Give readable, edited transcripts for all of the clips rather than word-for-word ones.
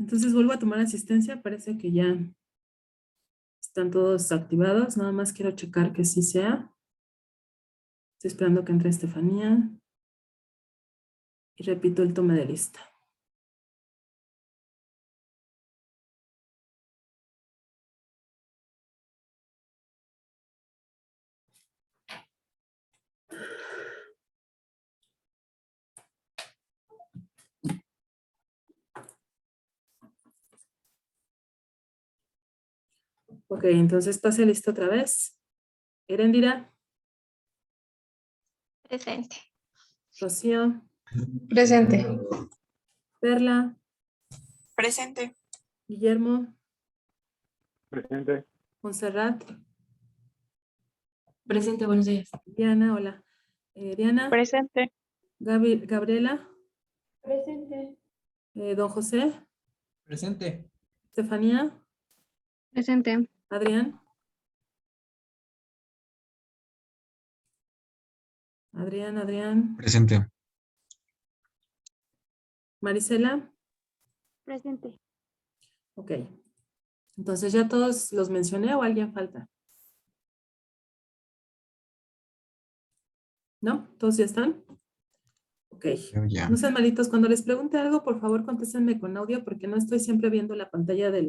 Entonces vuelvo a tomar asistencia. Parece que ya están todos activados. Nada más quiero checar que sí sea. Estoy esperando que entre Estefanía. Y repito el tome de lista. Ok, entonces pase lista otra vez. Erendira, Presente. Rocío, Presente. Perla, Presente. Guillermo, Presente. Montserrat, Presente, buenos días. Diana, hola. Diana, Presente. Gabriela, Presente. Don José, Presente. Estefanía, Presente. Adrián, Adrián, Presente. Marisela. Presente. Ok. Entonces ya todos los mencioné o alguien falta. ¿No? ¿Todos ya están? Ok. Yo ya. No sean malitos. Cuando les pregunte algo, por favor, contéstenme con audio porque no estoy siempre viendo la pantalla de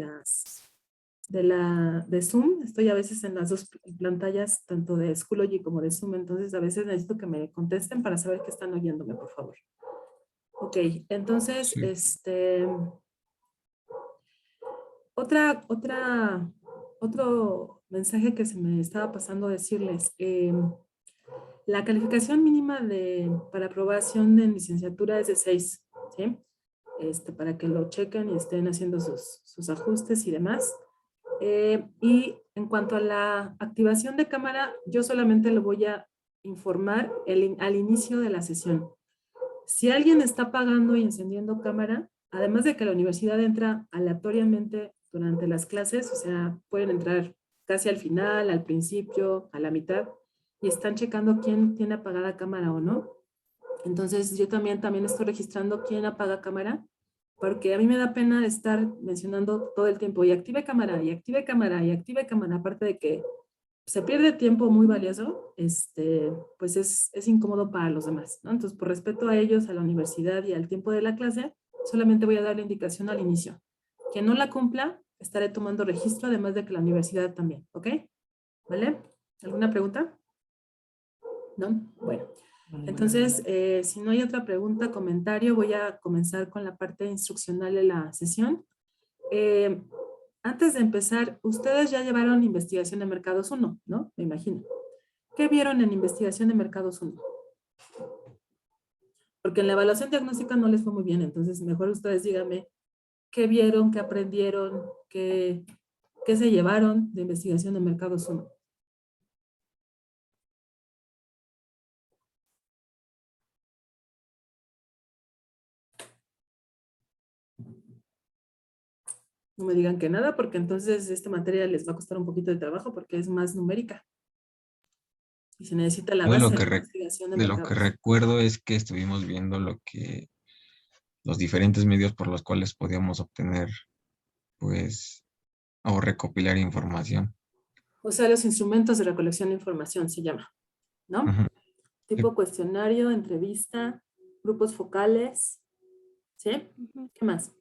Zoom. Estoy a veces en las dos pantallas, tanto de Schoology como de Zoom. Entonces, a veces necesito que me contesten para saber que están oyéndome, por favor. Ok. Entonces, Sí. Otro mensaje que se me estaba pasando a decirles. La calificación mínima para aprobación en licenciatura es de 6, ¿sí? Para que lo chequen y estén haciendo sus ajustes y demás. Y en cuanto a la activación de cámara, yo solamente lo voy a informar al inicio de la sesión. Si alguien está apagando y encendiendo cámara, además de que la universidad entra aleatoriamente durante las clases, o sea, pueden entrar casi al final, al principio, a la mitad, y están checando quién tiene apagada cámara o no. Entonces, yo también estoy registrando quién apaga cámara, porque a mí me da pena estar mencionando todo el tiempo, y active cámara, y active cámara, y active cámara, aparte de que se pierde tiempo muy valioso, pues es incómodo para los demás, ¿no? Entonces, por respeto a ellos, a la universidad y al tiempo de la clase, solamente voy a dar la indicación al inicio. Quien no la cumpla, estaré tomando registro, además de que la universidad también, ¿ok? ¿Vale? ¿Alguna pregunta? ¿No? Bueno. Entonces, si no hay otra pregunta, comentario, voy a comenzar con la parte instruccional de la sesión. Antes de empezar, ustedes ya llevaron investigación de mercados 1, ¿no? Me imagino. ¿Qué vieron en investigación de mercados 1? Porque en la evaluación diagnóstica no les fue muy bien, entonces mejor ustedes díganme qué vieron, qué aprendieron, qué se llevaron de investigación de mercados 1. No me digan que nada, porque entonces esta materia les va a costar un poquito de trabajo porque es más numérica. Y se necesita la Yo base de la investigación de de lo que mercados. recuerdo es que estuvimos viendo los diferentes medios por los cuales podíamos obtener, pues, o recopilar información. O sea, los instrumentos de recolección de información se llama, ¿no? Ujú. Tipo cuestionario, entrevista, grupos focales, ¿sí? ¿Qué más?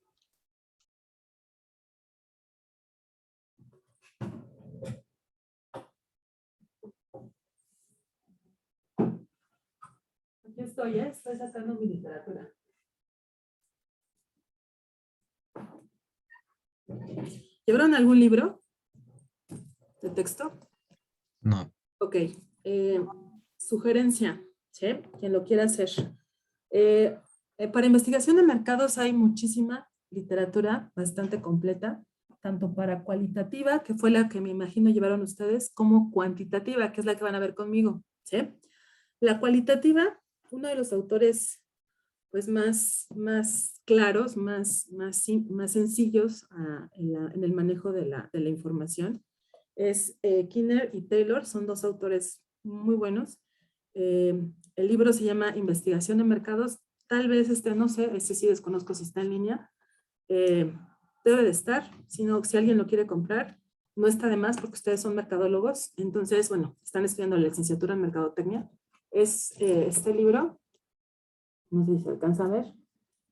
Aquí estoy sacando mi literatura. ¿Llevaron algún libro de texto? No. Ok. Sugerencia, ¿sí? Quien lo quiera hacer. Para investigación de mercados hay muchísima literatura bastante completa, tanto para cualitativa, que fue la que me imagino llevaron ustedes, como cuantitativa, que es la que van a ver conmigo, ¿sí? La cualitativa, uno de los autores pues más claros, más sencillos en el manejo de la información, es Kinner y Taylor, son dos autores muy buenos. El libro se llama Investigación de Mercados, tal vez no sé, sí desconozco si está en línea, debe de estar, sino si alguien lo quiere comprar, no está de más porque ustedes son mercadólogos, entonces, bueno, están estudiando la licenciatura en Mercadotecnia. Es este libro, no sé si se alcanza a ver,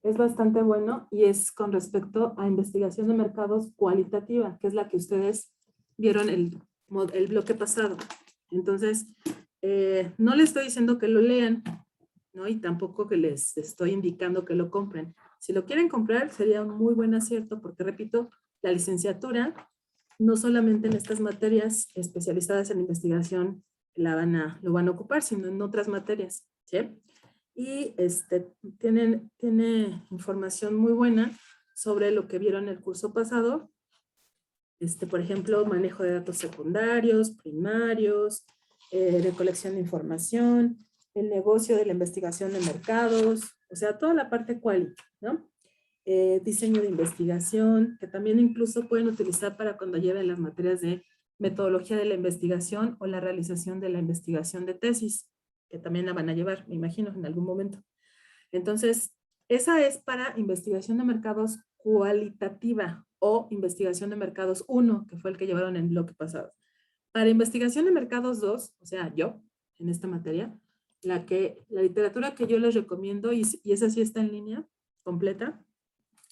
es bastante bueno y es con respecto a investigación de mercados cualitativa, que es la que ustedes vieron el bloque pasado. Entonces, no les estoy diciendo que lo lean, ¿no? Y tampoco que les estoy indicando que lo compren. Si lo quieren comprar, sería un muy buen acierto, porque repito, la licenciatura, no solamente en estas materias especializadas en investigación lo van a ocupar, sino en otras materias, ¿sí? Y tiene información muy buena sobre lo que vieron en el curso pasado. Por ejemplo, manejo de datos secundarios, primarios, recolección de información, el negocio de la investigación de mercados, o sea, toda la parte quali, ¿no? Diseño de investigación, que también incluso pueden utilizar para cuando lleven las materias de metodología de la investigación o la realización de la investigación de tesis, que también la van a llevar, me imagino, en algún momento. Entonces, esa es para investigación de mercados cualitativa o investigación de mercados 1, que fue el que llevaron en el bloque pasado. Para investigación de mercados 2, o sea, yo, en esta materia, la literatura que yo les recomiendo, y esa sí está en línea, completa,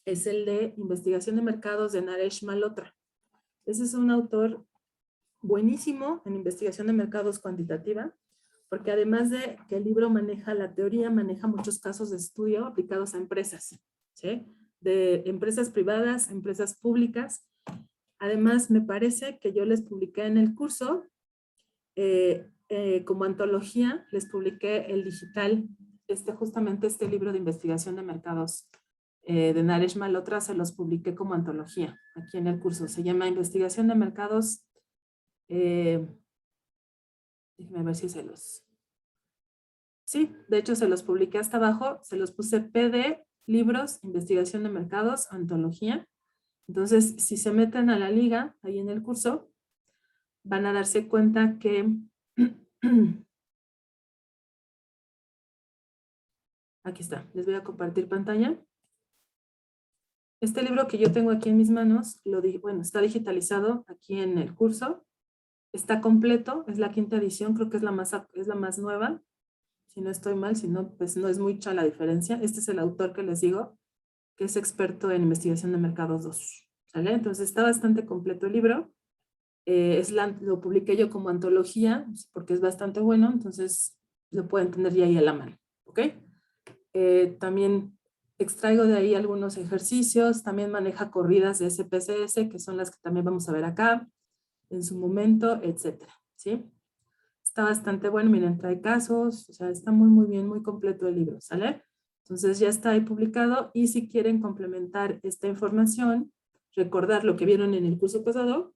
es el de investigación de mercados de Naresh Malhotra. Ese es un autor buenísimo en investigación de mercados cuantitativa, porque además de que el libro maneja la teoría, maneja muchos casos de estudio aplicados a empresas, ¿sí? De empresas privadas, empresas públicas. Además, me parece que yo les publiqué en el curso, como antología, les publiqué el digital, justamente este libro de investigación de mercados de Naresh Malhotra, se los publiqué como antología aquí en el curso. Se llama Investigación de Mercados. Déjenme ver si se los... Sí, de hecho se los publiqué hasta abajo, se los puse PD, libros, investigación de mercados, antología. Entonces, si se meten a la liga, ahí en el curso, van a darse cuenta que aquí está, les voy a compartir pantalla. Este libro que yo tengo aquí en mis manos, está digitalizado aquí en el curso. Está completo, es la 5ª edición, creo que es la más nueva. Si no estoy mal, si no, pues no es mucha la diferencia. Este es el autor que les digo, que es experto en investigación de mercados 2. ¿Sale? Entonces está bastante completo el libro. Lo publiqué yo como antología, porque es bastante bueno, entonces lo pueden tener ya ahí a la mano. ¿Ok? También extraigo de ahí algunos ejercicios, también maneja corridas de SPSS, que son las que también vamos a ver acá, en su momento, etcétera, ¿sí? Está bastante bueno, miren, trae casos, o sea, está muy, muy bien, muy completo el libro, ¿sale? Entonces ya está ahí publicado y si quieren complementar esta información, recordar lo que vieron en el curso pasado,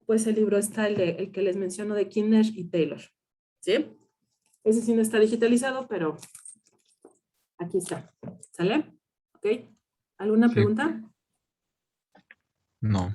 pues el libro está el que les menciono de Kinner y Taylor, ¿sí? Ese sí no está digitalizado, pero aquí está, ¿sale? ¿Ok? ¿Alguna Sí. pregunta? No.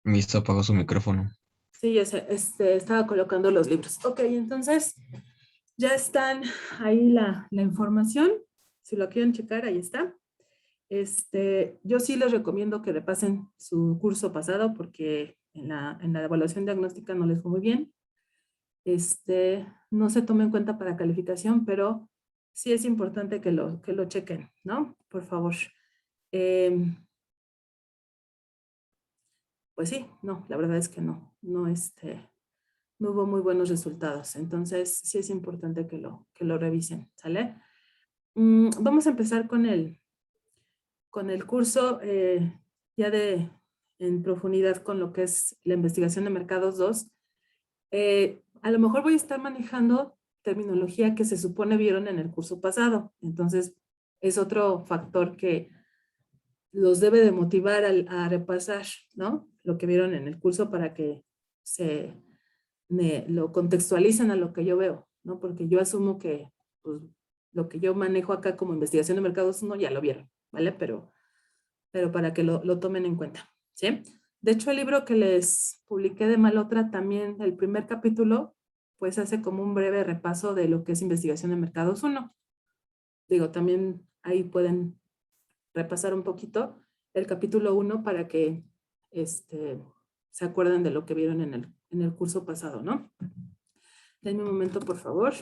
Misa apagó su micrófono. Sí, ya sé, estaba colocando los libros. Ok, entonces ya están ahí la información. Si lo quieren checar, ahí está. Yo sí les recomiendo que repasen su curso pasado porque en la evaluación diagnóstica no les fue muy bien. No se toma en cuenta para calificación, pero sí es importante que lo chequen, ¿no? Por favor. Pues sí, no, la verdad es que no hubo muy buenos resultados. Entonces, sí es importante que lo revisen, ¿sale? Vamos a empezar con el curso ya en profundidad con lo que es la investigación de mercados 2. A lo mejor voy a estar manejando terminología que se supone vieron en el curso pasado. Entonces, es otro factor que los debe de motivar a repasar, ¿no? Lo que vieron en el curso para que lo contextualicen a lo que yo veo, ¿no? Porque yo asumo que pues, lo que yo manejo acá como investigación de mercados 1 ya lo vieron, ¿vale? Pero para que lo tomen en cuenta, ¿sí? De hecho, el libro que les publiqué de Malotra también, el primer capítulo, pues hace como un breve repaso de lo que es investigación de mercados 1. Digo, también ahí pueden repasar un poquito el capítulo 1 para que se acuerden de lo que vieron en el curso pasado, ¿no? Denme un momento, por favor.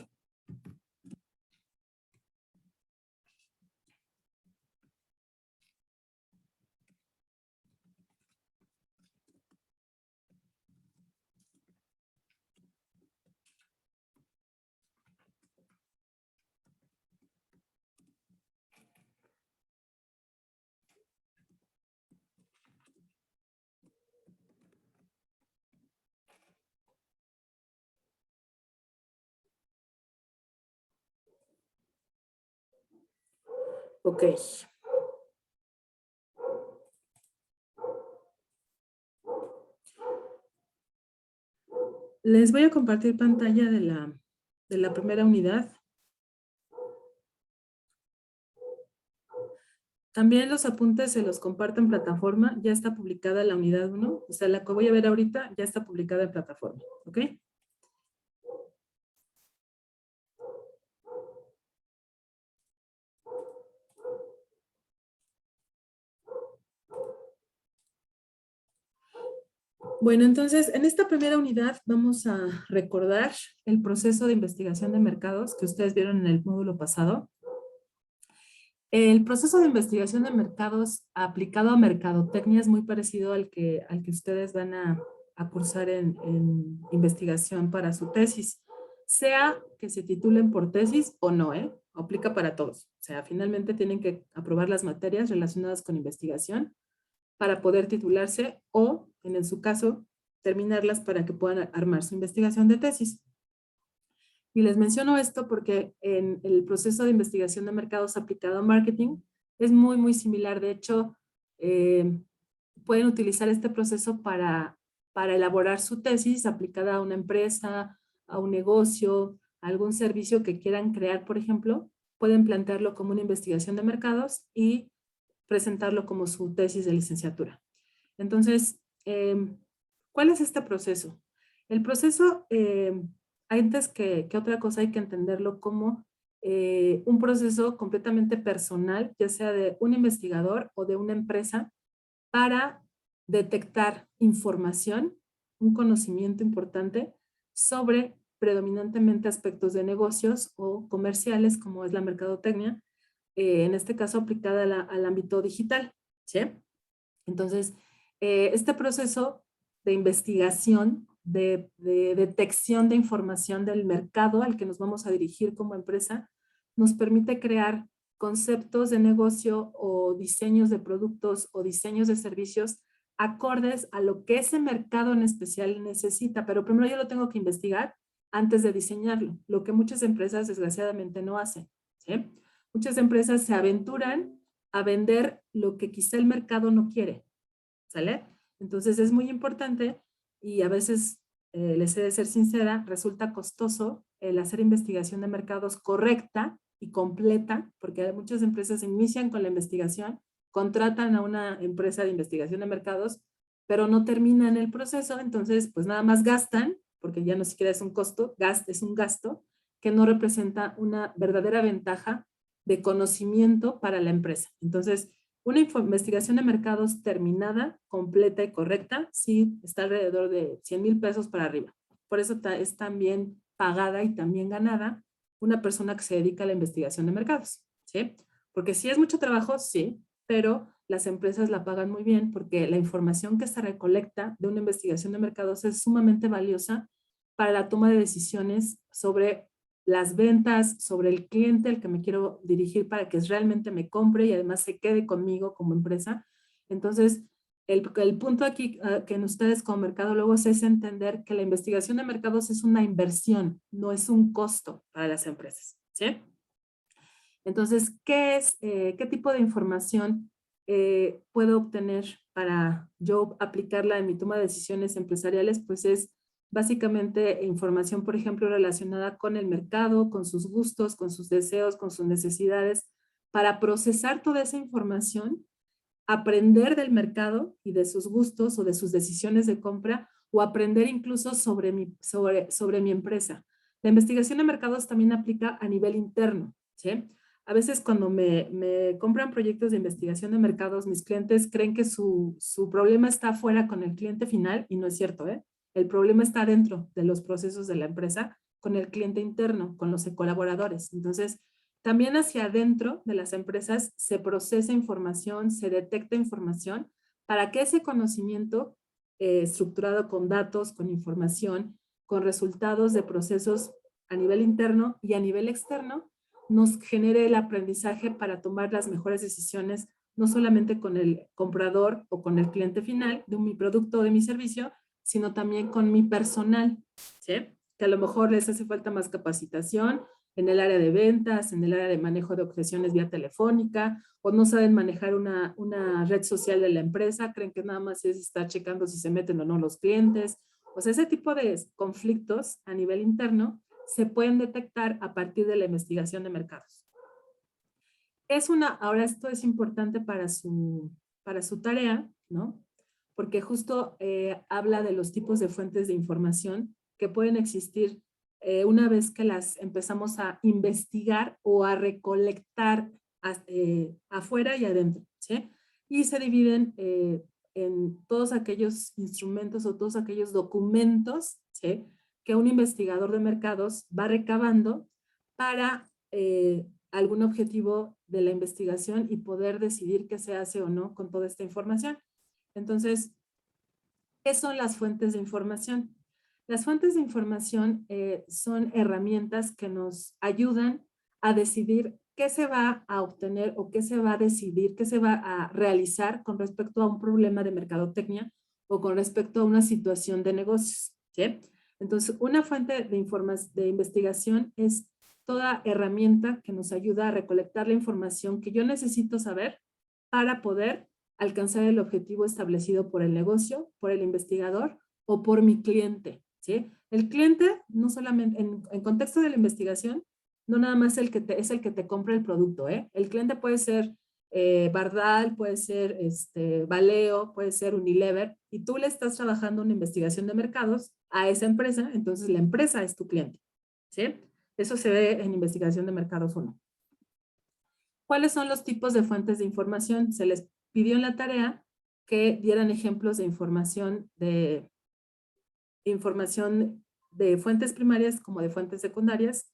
Ok. Les voy a compartir pantalla de la primera unidad. También los apuntes se los comparto en plataforma. Ya está publicada la unidad 1. O sea, la que voy a ver ahorita ya está publicada en plataforma. ¿Ok? Bueno, entonces, en esta primera unidad vamos a recordar el proceso de investigación de mercados que ustedes vieron en el módulo pasado. El proceso de investigación de mercados aplicado a mercadotecnia es muy parecido al que ustedes van a cursar en investigación para su tesis. Sea que se titulen por tesis o no, aplica para todos. O sea, finalmente tienen que aprobar las materias relacionadas con investigación para poder titularse o, en su caso, terminarlas para que puedan armar su investigación de tesis. Y les menciono esto porque en el proceso de investigación de mercados aplicado a marketing es muy, muy similar. De hecho, pueden utilizar este proceso para elaborar su tesis aplicada a una empresa, a un negocio, a algún servicio que quieran crear, por ejemplo. Pueden plantearlo como una investigación de mercados y presentarlo como su tesis de licenciatura. Entonces, ¿cuál es este proceso? El proceso, antes que otra cosa, hay que entenderlo como un proceso completamente personal, ya sea de un investigador o de una empresa, para detectar información, un conocimiento importante sobre predominantemente aspectos de negocios o comerciales, como es la mercadotecnia, en este caso aplicada al ámbito digital, ¿sí? Entonces, este proceso de investigación, de detección de información del mercado al que nos vamos a dirigir como empresa, nos permite crear conceptos de negocio o diseños de productos o diseños de servicios acordes a lo que ese mercado en especial necesita. Pero primero yo lo tengo que investigar antes de diseñarlo, lo que muchas empresas desgraciadamente no hacen, ¿sí? Muchas empresas se aventuran a vender lo que quizá el mercado no quiere, ¿sale? Entonces es muy importante y a veces, les he de ser sincera, resulta costoso el hacer investigación de mercados correcta y completa, porque muchas empresas inician con la investigación, contratan a una empresa de investigación de mercados, pero no terminan el proceso, entonces pues nada más gastan, porque ya no siquiera es un costo, es un gasto que no representa una verdadera ventaja de conocimiento para la empresa. Entonces, una investigación de mercados terminada, completa y correcta, sí está alrededor de 100,000 pesos para arriba. Por eso es también pagada y también ganada una persona que se dedica a la investigación de mercados, ¿sí? Porque sí es mucho trabajo, sí, pero las empresas la pagan muy bien porque la información que se recolecta de una investigación de mercados es sumamente valiosa para la toma de decisiones sobre las ventas, sobre el cliente al que me quiero dirigir para que realmente me compre y además se quede conmigo como empresa. Entonces, el punto aquí que en ustedes como mercadólogos es entender que la investigación de mercados es una inversión, no es un costo para las empresas, ¿sí? Entonces, ¿qué tipo de información puedo obtener para yo aplicarla en mi toma de decisiones empresariales? Pues es básicamente información, por ejemplo, relacionada con el mercado, con sus gustos, con sus deseos, con sus necesidades, para procesar toda esa información, aprender del mercado y de sus gustos o de sus decisiones de compra, o aprender incluso sobre mi empresa. La investigación de mercados también aplica a nivel interno, ¿sí? A veces cuando me compran proyectos de investigación de mercados, mis clientes creen que su problema está afuera con el cliente final, y no es cierto, ¿eh? El problema está dentro de los procesos de la empresa, con el cliente interno, con los colaboradores. Entonces, también hacia adentro de las empresas se procesa información, se detecta información, para que ese conocimiento estructurado con datos, con información, con resultados de procesos a nivel interno y a nivel externo, nos genere el aprendizaje para tomar las mejores decisiones, no solamente con el comprador o con el cliente final de mi producto o de mi servicio, sino también con mi personal, ¿sí? Que a lo mejor les hace falta más capacitación en el área de ventas, en el área de manejo de objeciones vía telefónica, o no saben manejar una red social de la empresa, creen que nada más es estar checando si se meten o no los clientes. O sea, ese tipo de conflictos a nivel interno se pueden detectar a partir de la investigación de mercados. Ahora esto es importante para su tarea, ¿no? Porque justo habla de los tipos de fuentes de información que pueden existir una vez que las empezamos a investigar o a recolectar afuera y adentro, ¿sí? Y se dividen en todos aquellos instrumentos o todos aquellos documentos, ¿sí?, que un investigador de mercados va recabando para algún objetivo de la investigación y poder decidir qué se hace o no con toda esta información. Entonces, ¿qué son las fuentes de información? Las fuentes de información son herramientas que nos ayudan a decidir qué se va a obtener o qué se va a decidir, qué se va a realizar con respecto a un problema de mercadotecnia o con respecto a una situación de negocios, ¿sí? Entonces, una fuente de investigación es toda herramienta que nos ayuda a recolectar la información que yo necesito saber para poder alcanzar el objetivo establecido por el negocio, por el investigador o por mi cliente, ¿sí? El cliente, no solamente en contexto de la investigación, no nada más es el que te compra el producto, ¿eh? El cliente puede ser Bardal, puede ser Valeo, puede ser Unilever, y tú le estás trabajando una investigación de mercados a esa empresa, entonces la empresa es tu cliente, ¿sí? Eso se ve en investigación de mercados 1. ¿Cuáles son los tipos de fuentes de información? Se les pidió en la tarea que dieran ejemplos de información de fuentes primarias como de fuentes secundarias.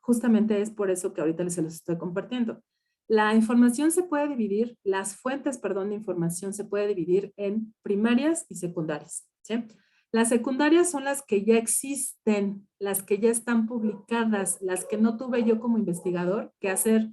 Justamente es por eso que ahorita se los estoy compartiendo. La información se puede dividir, las fuentes, perdón, de información se puede dividir en primarias y secundarias, ¿sí? Las secundarias son las que ya existen, las que ya están publicadas, las que no tuve yo como investigador que hacer,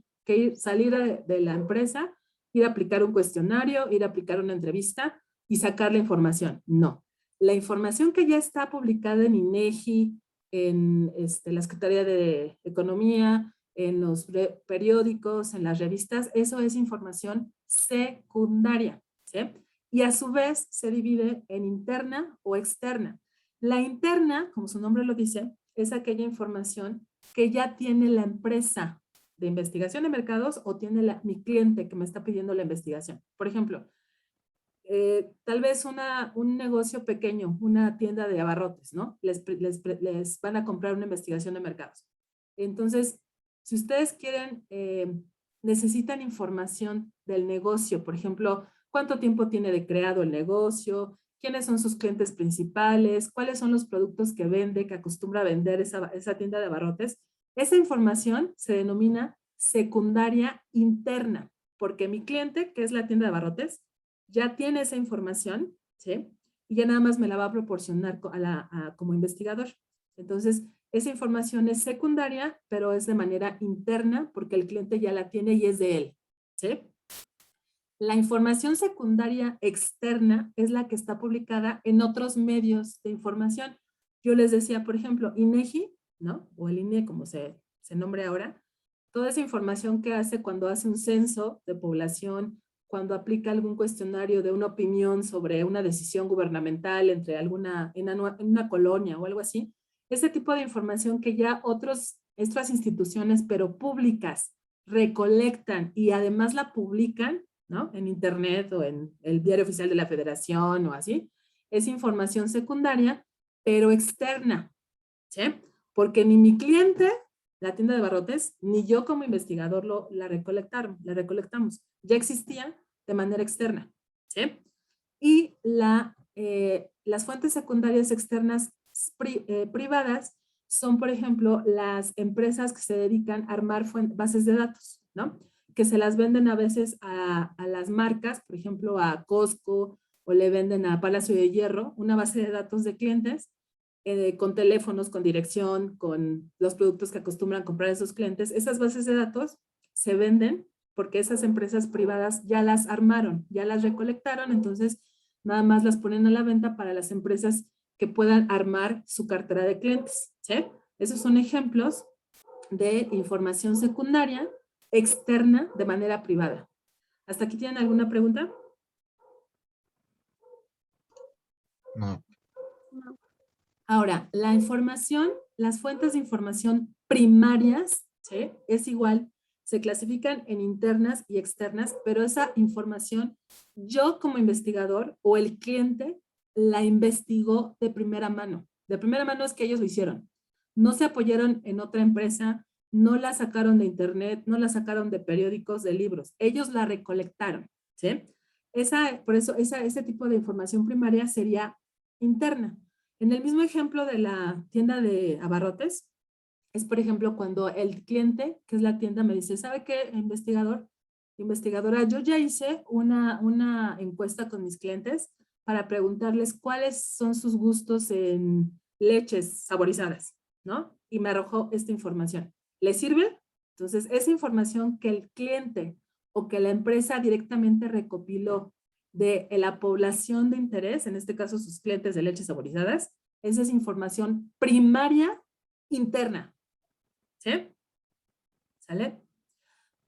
salir de la empresa, ir a aplicar un cuestionario, ir a aplicar una entrevista y sacar la información. No. La información que ya está publicada en INEGI, en la Secretaría de Economía, en los periódicos, en las revistas, eso es información secundaria, ¿sí? Y a su vez se divide en interna o externa. La interna, como su nombre lo dice, es aquella información que ya tiene la empresa de investigación de mercados o tiene mi cliente que me está pidiendo la investigación. Por ejemplo, tal vez un negocio pequeño, una tienda de abarrotes, ¿no? Les van a comprar una investigación de mercados. Entonces, si ustedes quieren, necesitan información del negocio, por ejemplo, cuánto tiempo tiene de creado el negocio, quiénes son sus clientes principales, cuáles son los productos que vende, que acostumbra a vender esa tienda de abarrotes, esa información se denomina secundaria interna, porque mi cliente, que es la tienda de abarrotes, ya tiene esa información, ¿sí? Y ya nada más me la va a proporcionar como investigador. Entonces, esa información es secundaria, pero es de manera interna porque el cliente ya la tiene y es de él, ¿sí? La información secundaria externa es la que está publicada en otros medios de información. Yo les decía, por ejemplo, INEGI, ¿no? O el INE, como se nombre ahora, toda esa información que hace cuando hace un censo de población, cuando aplica algún cuestionario de una opinión sobre una decisión gubernamental entre en una colonia o algo así. Ese tipo de información que ya otras instituciones, pero públicas, recolectan y además la publican, ¿no? En internet o en el diario oficial de la Federación o así, es información secundaria, pero externa, ¿sí? Porque ni mi cliente, la tienda de abarrotes, ni yo como investigador la recolectamos. Ya existía de manera externa, ¿sí? Y las fuentes secundarias externas privadas son, por ejemplo, las empresas que se dedican a armar bases de datos, ¿no? Que se las venden a veces a las marcas, por ejemplo, a Costco, o le venden a Palacio de Hierro una base de datos de clientes con teléfonos, con dirección, con los productos que acostumbran comprar esos clientes. Esas bases de datos se venden porque esas empresas privadas ya las armaron, ya las recolectaron, entonces nada más las ponen a la venta para las empresas que puedan armar su cartera de clientes, ¿sí? Esos son ejemplos de información secundaria externa de manera privada. ¿Hasta aquí tienen alguna pregunta? No. Ahora, la información, las fuentes de información primarias, ¿sí? Es igual, se clasifican en internas y externas, pero esa información, yo como investigador o el cliente la investigó de primera mano. De primera mano es que ellos lo hicieron. No se apoyaron en otra empresa, no la sacaron de internet, no la sacaron de periódicos, de libros. Ellos la recolectaron, ¿sí? Por eso, ese tipo de información primaria sería interna. En el mismo ejemplo de la tienda de abarrotes, es por ejemplo cuando el cliente, que es la tienda, me dice, ¿sabe qué, investigadora? Yo ya hice una encuesta con mis clientes para preguntarles cuáles son sus gustos en leches saborizadas, ¿no? Y me arrojó esta información. ¿Le sirve? Entonces, esa información que el cliente o que la empresa directamente recopiló de la población de interés, en este caso sus clientes de leches saborizadas, esa es información primaria interna. ¿Sí? ¿Sale?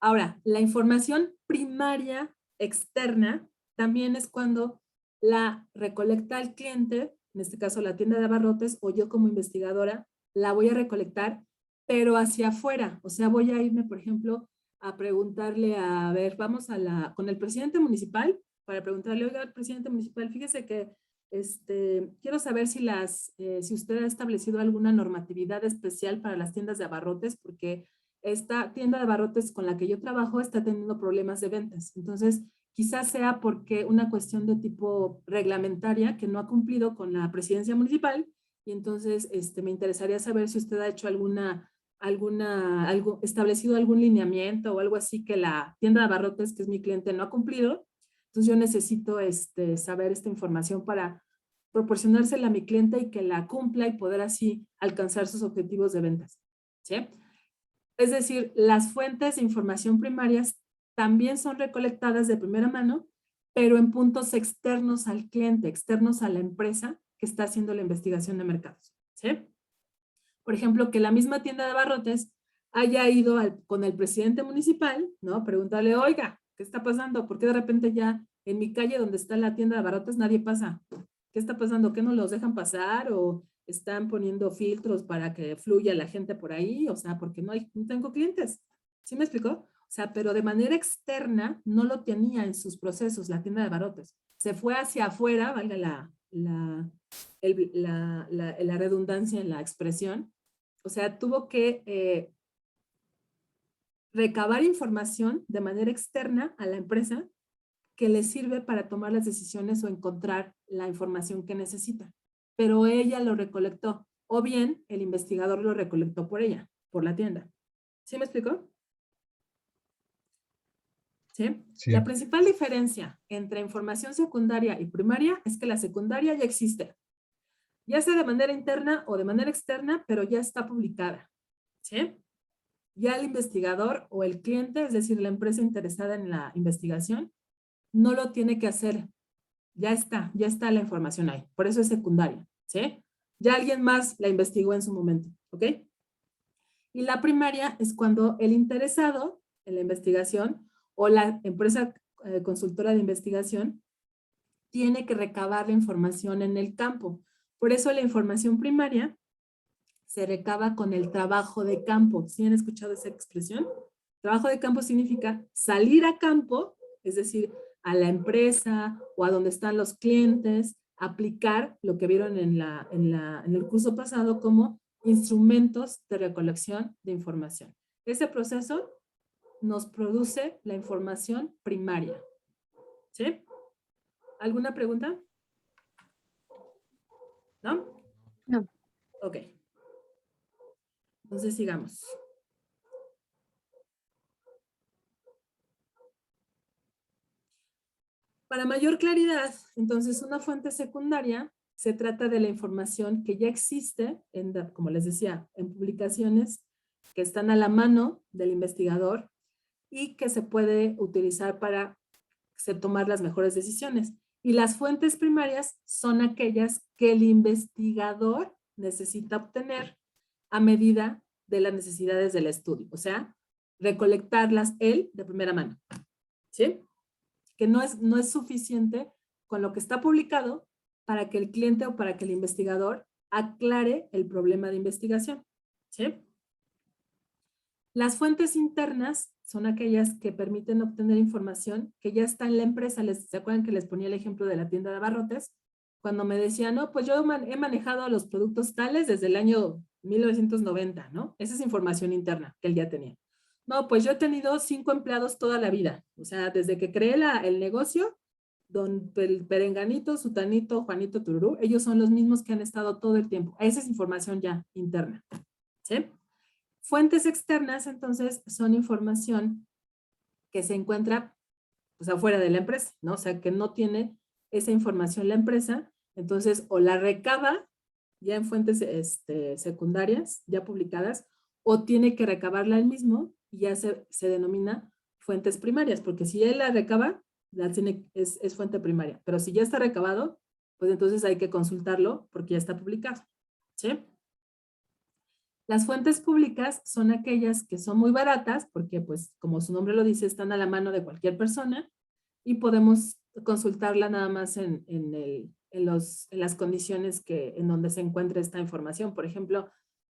Ahora, la información primaria externa también es cuando la recolecta el cliente, en este caso la tienda de abarrotes, o yo como investigadora, la voy a recolectar, pero hacia afuera. O sea, voy a irme, por ejemplo, a preguntarle, a ver, vamos con el presidente municipal, para preguntarle, oiga, presidente municipal, fíjese que quiero saber si usted ha establecido alguna normatividad especial para las tiendas de abarrotes, porque esta tienda de abarrotes con la que yo trabajo está teniendo problemas de ventas. Entonces, quizás sea porque una cuestión de tipo reglamentaria que no ha cumplido con la presidencia municipal, y entonces me interesaría saber si usted ha hecho establecido algún lineamiento o algo así que la tienda de abarrotes, que es mi cliente, no ha cumplido. Entonces yo necesito saber esta información para proporcionársela a mi cliente y que la cumpla y poder así alcanzar sus objetivos de ventas, ¿sí? Es decir, las fuentes de información primarias también son recolectadas de primera mano, pero en puntos externos al cliente, externos a la empresa que está haciendo la investigación de mercados, ¿sí? Por ejemplo, que la misma tienda de abarrotes haya ido con el presidente municipal, ¿no? Preguntarle, oiga, ¿qué está pasando? ¿Por qué de repente ya en mi calle donde está la tienda de abarrotes nadie pasa? ¿Qué está pasando? ¿Qué no los dejan pasar? ¿O están poniendo filtros para que fluya la gente por ahí? O sea, porque no tengo clientes. ¿Sí me explicó? O sea, pero de manera externa no lo tenía en sus procesos la tienda de abarrotes. Se fue hacia afuera, valga la redundancia en la expresión. O sea, tuvo que recabar información de manera externa a la empresa que le sirve para tomar las decisiones o encontrar la información que necesita. Pero ella lo recolectó, o bien el investigador lo recolectó por ella, por la tienda. ¿Sí me explicó? ¿Sí? Sí. La principal diferencia entre información secundaria y primaria es que la secundaria ya existe, ya sea de manera interna o de manera externa, pero ya está publicada. ¿Sí? Ya el investigador o el cliente, es decir, la empresa interesada en la investigación, no lo tiene que hacer. Ya está la información ahí. Por eso es secundaria, ¿sí? Ya alguien más la investigó en su momento, ¿ok? Y la primaria es cuando el interesado en la investigación o la empresa consultora de investigación, tiene que recabar la información en el campo. Por eso la información primaria se recaba con el trabajo de campo. ¿Sí han escuchado esa expresión? Trabajo de campo significa salir a campo, es decir, a la empresa o a donde están los clientes, aplicar lo que vieron en el curso pasado como instrumentos de recolección de información. Ese proceso nos produce la información primaria. ¿Sí? ¿Alguna pregunta? ¿No? No. Ok. Entonces sigamos. Para mayor claridad, entonces una fuente secundaria se trata de la información que ya existe, como les decía, en publicaciones que están a la mano del investigador y que se puede utilizar para tomar las mejores decisiones. Y las fuentes primarias son aquellas que el investigador necesita obtener a medida de las necesidades del estudio. O sea, recolectarlas él de primera mano. ¿Sí? Que no es suficiente con lo que está publicado para que el cliente o para que el investigador aclare el problema de investigación. ¿Sí? Las fuentes internas son aquellas que permiten obtener información que ya está en la empresa. ¿Se acuerdan que les ponía el ejemplo de la tienda de abarrotes? Cuando me decían, no, pues yo he manejado los productos tales desde el año 1990, ¿no? Esa es información interna que él ya tenía. No, pues yo he tenido 5 empleados toda la vida. O sea, desde que creé el negocio, don Perenganito, Sutanito, Juanito, Tururú, ellos son los mismos que han estado todo el tiempo. Esa es información ya interna. ¿Sí? Fuentes externas, entonces, son información que se encuentra pues, afuera de la empresa, ¿no? O sea, que no tiene esa información la empresa, entonces, o la recaba ya en fuentes secundarias, ya publicadas, o tiene que recabarla él mismo y ya se denomina fuentes primarias, porque si él la recaba, es fuente primaria, pero si ya está recabado, pues entonces hay que consultarlo porque ya está publicado, ¿sí? Las fuentes públicas son aquellas que son muy baratas, porque pues como su nombre lo dice, están a la mano de cualquier persona y podemos consultarla nada más en las condiciones en donde se encuentra esta información. Por ejemplo,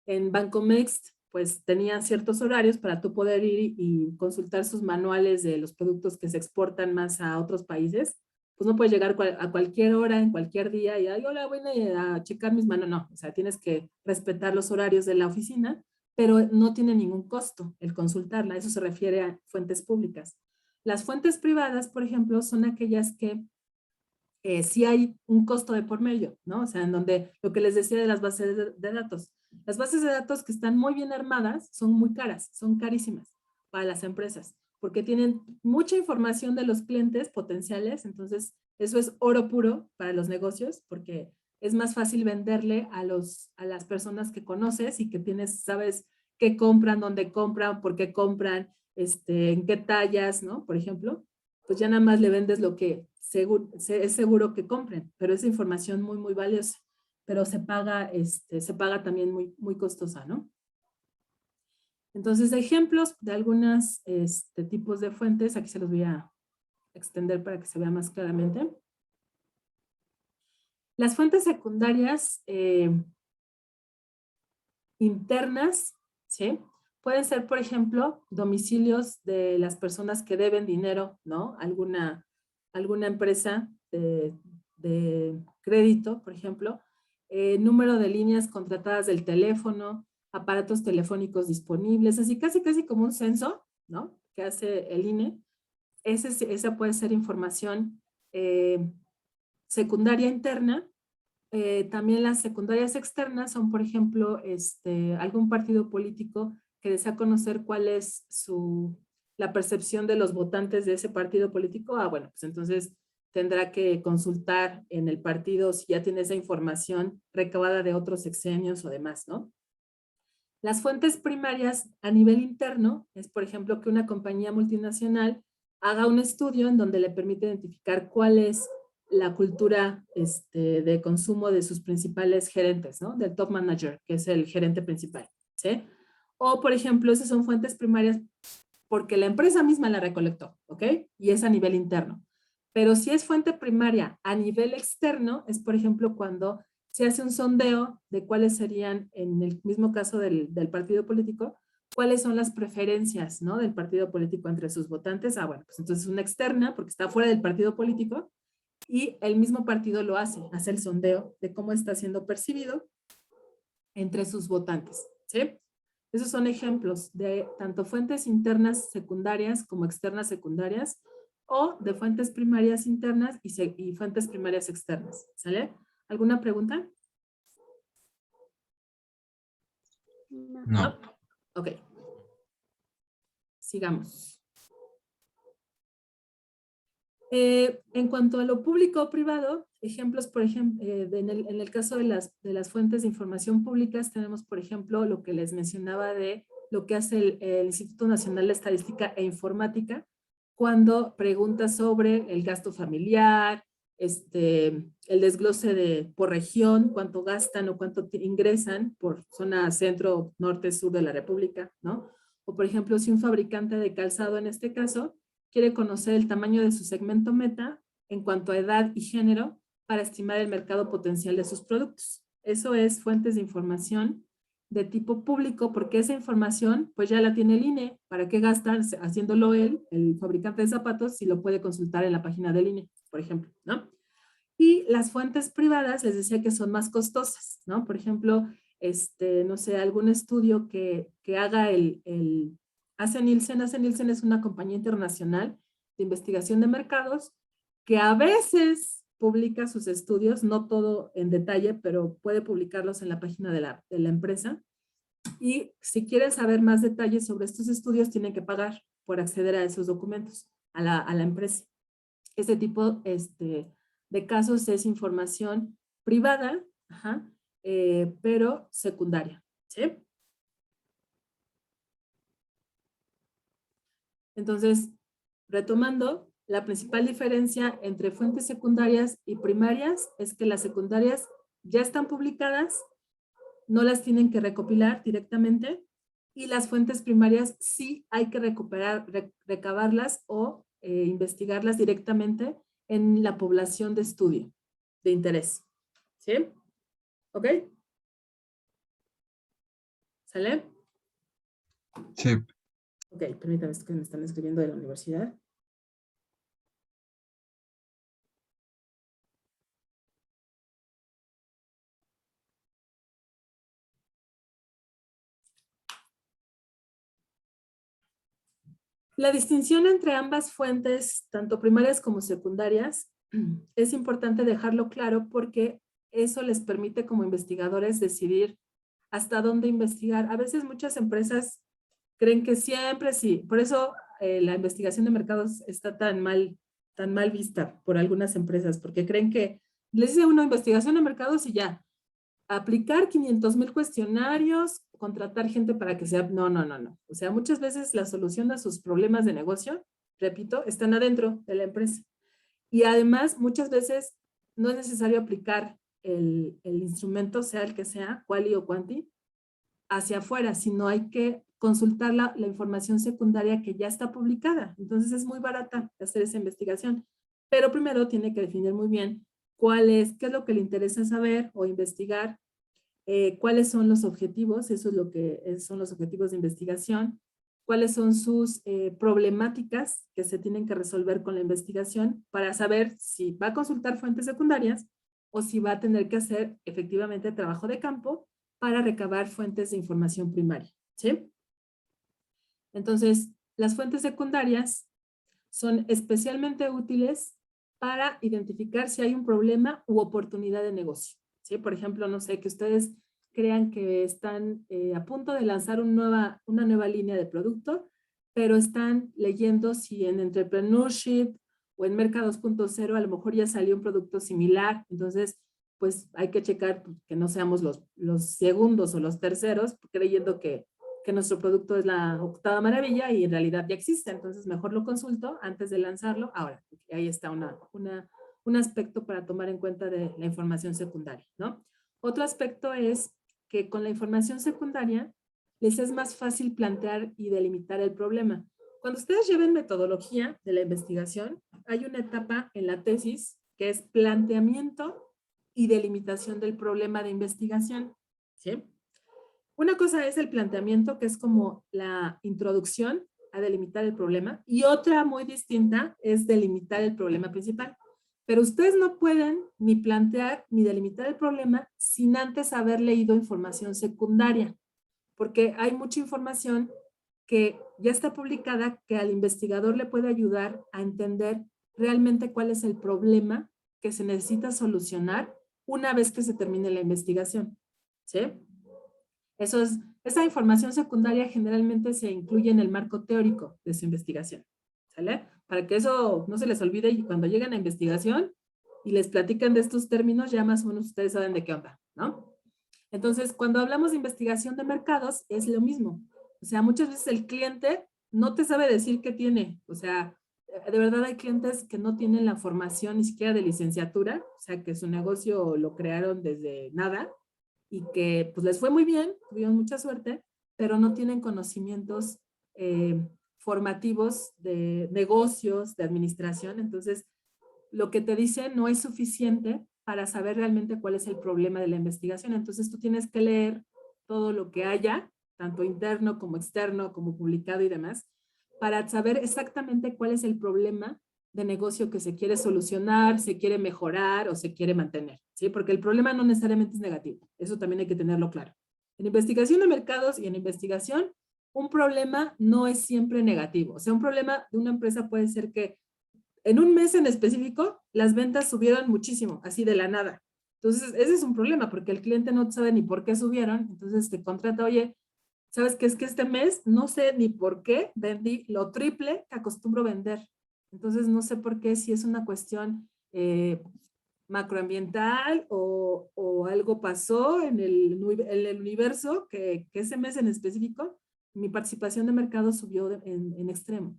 en Bancomext, pues tenían ciertos horarios para tú poder ir y consultar sus manuales de los productos que se exportan más a otros países. Pues no puedes llegar a cualquier hora, en cualquier día, y hola, voy a checar mis manos. No, o sea, tienes que respetar los horarios de la oficina, pero no tiene ningún costo el consultarla. Eso se refiere a fuentes públicas. Las fuentes privadas, por ejemplo, son aquellas que sí hay un costo de por medio, ¿no? O sea, en donde lo que les decía de las bases de datos. Las bases de datos que están muy bien armadas son muy caras, son carísimas para las empresas, porque tienen mucha información de los clientes potenciales, entonces eso es oro puro para los negocios, porque es más fácil venderle a las personas que conoces y que sabes qué compran, dónde compran, por qué compran, en qué tallas, ¿no? Por ejemplo, pues ya nada más le vendes lo que es seguro que compren, pero es información muy, muy valiosa, pero se paga también muy, muy costosa, ¿no? Entonces, ejemplos de algunos tipos de fuentes, aquí se los voy a extender para que se vea más claramente. Las fuentes secundarias internas, ¿sí? Pueden ser, por ejemplo, domicilios de las personas que deben dinero, ¿no? Alguna empresa de crédito, por ejemplo, número de líneas contratadas del teléfono, aparatos telefónicos disponibles, así casi como un censo, ¿no? Que hace el INE. Esa puede ser información secundaria interna. También las secundarias externas son, por ejemplo, algún partido político que desea conocer cuál es la percepción de los votantes de ese partido político. Bueno, pues entonces tendrá que consultar en el partido si ya tiene esa información recabada de otros sexenios o demás, ¿no? Las fuentes primarias a nivel interno es, por ejemplo, que una compañía multinacional haga un estudio en donde le permite identificar cuál es la cultura de consumo de sus principales gerentes, ¿no? Del top manager, que es el gerente principal, ¿sí? O, por ejemplo, esas son fuentes primarias porque la empresa misma la recolectó, ¿ok? Y es a nivel interno. Pero si es fuente primaria a nivel externo, es por ejemplo cuando se hace un sondeo de cuáles serían, en el mismo caso del partido político, cuáles son las preferencias, ¿no? Del partido político entre sus votantes. Ah, bueno, pues entonces una externa, porque está fuera del partido político, y el mismo partido lo hace el sondeo de cómo está siendo percibido entre sus votantes, ¿sí? Esos son ejemplos de tanto fuentes internas secundarias como externas secundarias, o de fuentes primarias internas y fuentes primarias externas, ¿sale? ¿Alguna pregunta? No. No. Ok. Sigamos. En cuanto a lo público o privado, ejemplos, por ejemplo, en el caso de las fuentes de información públicas, tenemos, por ejemplo, lo que les mencionaba de lo que hace el Instituto Nacional de Estadística e Informática, cuando pregunta sobre el gasto familiar, el desglose por región, cuánto gastan o cuánto ingresan por zona centro, norte, sur de la República, ¿no? O, por ejemplo, si un fabricante de calzado, en este caso, quiere conocer el tamaño de su segmento meta en cuanto a edad y género para estimar el mercado potencial de sus productos. Eso es fuentes de información de tipo público, porque esa información pues ya la tiene el INE. ¿Para qué gastar haciéndolo él, el fabricante de zapatos, si lo puede consultar en la página del INE, por ejemplo, ¿no? Y las fuentes privadas, les decía que son más costosas, ¿no? Por ejemplo, no sé, algún estudio que haga hace Nielsen es una compañía internacional de investigación de mercados que a veces publica sus estudios, no todo en detalle, pero puede publicarlos en la página de la empresa. Y si quieren saber más detalles sobre estos estudios, tienen que pagar por acceder a esos documentos a la empresa. Este tipo de casos es información privada, pero secundaria, ¿sí? Entonces, retomando, la principal diferencia entre fuentes secundarias y primarias es que las secundarias ya están publicadas, no las tienen que recopilar directamente, y las fuentes primarias sí hay que recabarlas o investigarlas directamente en la población de estudio, de interés. ¿Sí? ¿Ok? ¿Sale? Sí. Ok, permítame, es que me están escribiendo de la universidad. La distinción entre ambas fuentes, tanto primarias como secundarias, es importante dejarlo claro porque eso les permite como investigadores decidir hasta dónde investigar. A veces muchas empresas creen que siempre sí. Por eso la investigación de mercados está tan mal vista por algunas empresas, porque creen que les dice uno investigación de mercados y ya, aplicar 500,000 cuestionarios, contratar gente para que sea, no. O sea, muchas veces la solución a sus problemas de negocio, repito, están adentro de la empresa. Y además, muchas veces no es necesario aplicar el instrumento, sea el que sea, quali o quanti, hacia afuera, sino hay que consultar la información secundaria que ya está publicada. Entonces es muy barata hacer esa investigación. Pero primero tiene que definir muy bien qué es lo que le interesa saber o investigar, cuáles son los objetivos, eso es lo que son los objetivos de investigación, cuáles son sus problemáticas que se tienen que resolver con la investigación para saber si va a consultar fuentes secundarias o si va a tener que hacer efectivamente trabajo de campo para recabar fuentes de información primaria, ¿sí? Entonces, las fuentes secundarias son especialmente útiles para identificar si hay un problema u oportunidad de negocio, ¿sí? Por ejemplo, no sé, que ustedes crean que están a punto de lanzar una nueva línea de producto, pero están leyendo si en Entrepreneurship o en Mercados.0 a lo mejor ya salió un producto similar. Entonces, pues hay que checar que no seamos los segundos o los terceros creyendo que nuestro producto es la octava maravilla y en realidad ya existe. Entonces, mejor lo consulto antes de lanzarlo. Ahora, ahí está un aspecto para tomar en cuenta de la información secundaria, ¿no? Otro aspecto es que con la información secundaria les es más fácil plantear y delimitar el problema. Cuando ustedes lleven metodología de la investigación, hay una etapa en la tesis que es planteamiento y delimitación del problema de investigación, ¿sí? Una cosa es el planteamiento, que es como la introducción a delimitar el problema, y otra muy distinta es delimitar el problema principal. Pero ustedes no pueden ni plantear ni delimitar el problema sin antes haber leído información secundaria, porque hay mucha información que ya está publicada que al investigador le puede ayudar a entender realmente cuál es el problema que se necesita solucionar una vez que se termine la investigación, ¿sí? Esa información secundaria generalmente se incluye en el marco teórico de su investigación, ¿sale? Para que eso no se les olvide y cuando lleguen a investigación y les platican de estos términos, ya más o menos ustedes saben de qué onda, ¿no? Entonces, cuando hablamos de investigación de mercados, es lo mismo. O sea, muchas veces el cliente no te sabe decir qué tiene. O sea, de verdad hay clientes que no tienen la formación ni siquiera de licenciatura, o sea, que su negocio lo crearon desde nada y que pues les fue muy bien, tuvieron mucha suerte, pero no tienen conocimientos formativos de negocios, de administración. Entonces, lo que te dicen no es suficiente para saber realmente cuál es el problema de la investigación. Entonces, tú tienes que leer todo lo que haya, tanto interno como externo, como publicado y demás, para saber exactamente cuál es el problema de negocio que se quiere solucionar, se quiere mejorar o se quiere mantener, ¿sí? Porque el problema no necesariamente es negativo. Eso también hay que tenerlo claro. En investigación de mercados y en investigación, un problema no es siempre negativo. O sea, un problema de una empresa puede ser que en un mes en específico, las ventas subieron muchísimo, así de la nada. Entonces, ese es un problema, porque el cliente no sabe ni por qué subieron. Entonces, te contrata, oye, ¿sabes qué? Es que este mes no sé ni por qué vendí lo triple que acostumbro vender. Entonces, no sé por qué, si es una cuestión macroambiental o algo pasó en el universo que ese mes en específico, mi participación de mercado subió en extremo.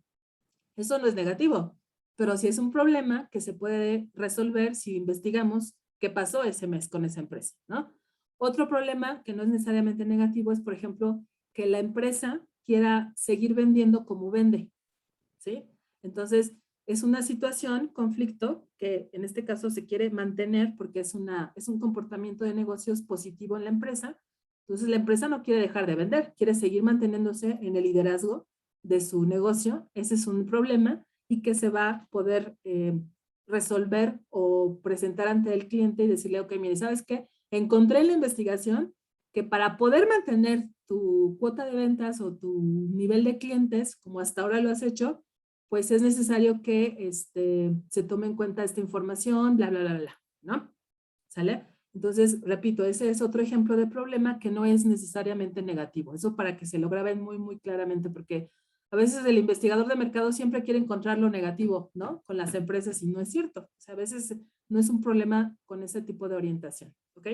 Eso no es negativo, pero sí es un problema que se puede resolver si investigamos qué pasó ese mes con esa empresa, ¿no? Otro problema que no es necesariamente negativo es, por ejemplo, que la empresa quiera seguir vendiendo como vende, ¿sí? Entonces, es una situación, conflicto, que en este caso se quiere mantener porque es un comportamiento de negocios positivo en la empresa. Entonces, la empresa no quiere dejar de vender, quiere seguir manteniéndose en el liderazgo de su negocio. Ese es un problema y que se va a poder resolver o presentar ante el cliente y decirle, ok, mire, ¿sabes qué? Encontré en la investigación que para poder mantener tu cuota de ventas o tu nivel de clientes, como hasta ahora lo has hecho, pues es necesario que se tome en cuenta esta información, bla, bla, bla, bla, ¿no? ¿Sale? Entonces, repito, ese es otro ejemplo de problema que no es necesariamente negativo. Eso para que se lo graben muy, muy claramente, porque a veces el investigador de mercado siempre quiere encontrar lo negativo, ¿no? Con las empresas y no es cierto. O sea, a veces no es un problema con ese tipo de orientación, ¿ok?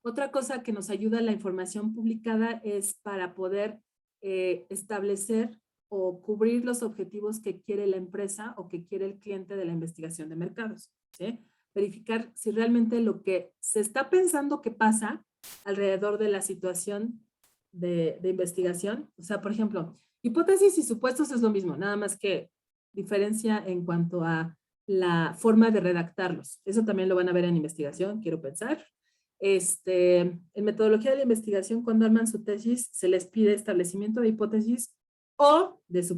Otra cosa que nos ayuda la información publicada es para poder establecer o cubrir los objetivos que quiere la empresa o que quiere el cliente de la investigación de mercados, ¿sí? Verificar si realmente lo que se está pensando que pasa alrededor de la situación de investigación. O sea, por ejemplo, hipótesis y supuestos es lo mismo, nada más que diferencia en cuanto a la forma de redactarlos. Eso también lo van a ver en investigación, quiero pensar. En metodología de la investigación, cuando arman su tesis, se les pide establecimiento de hipótesis o de supuestos.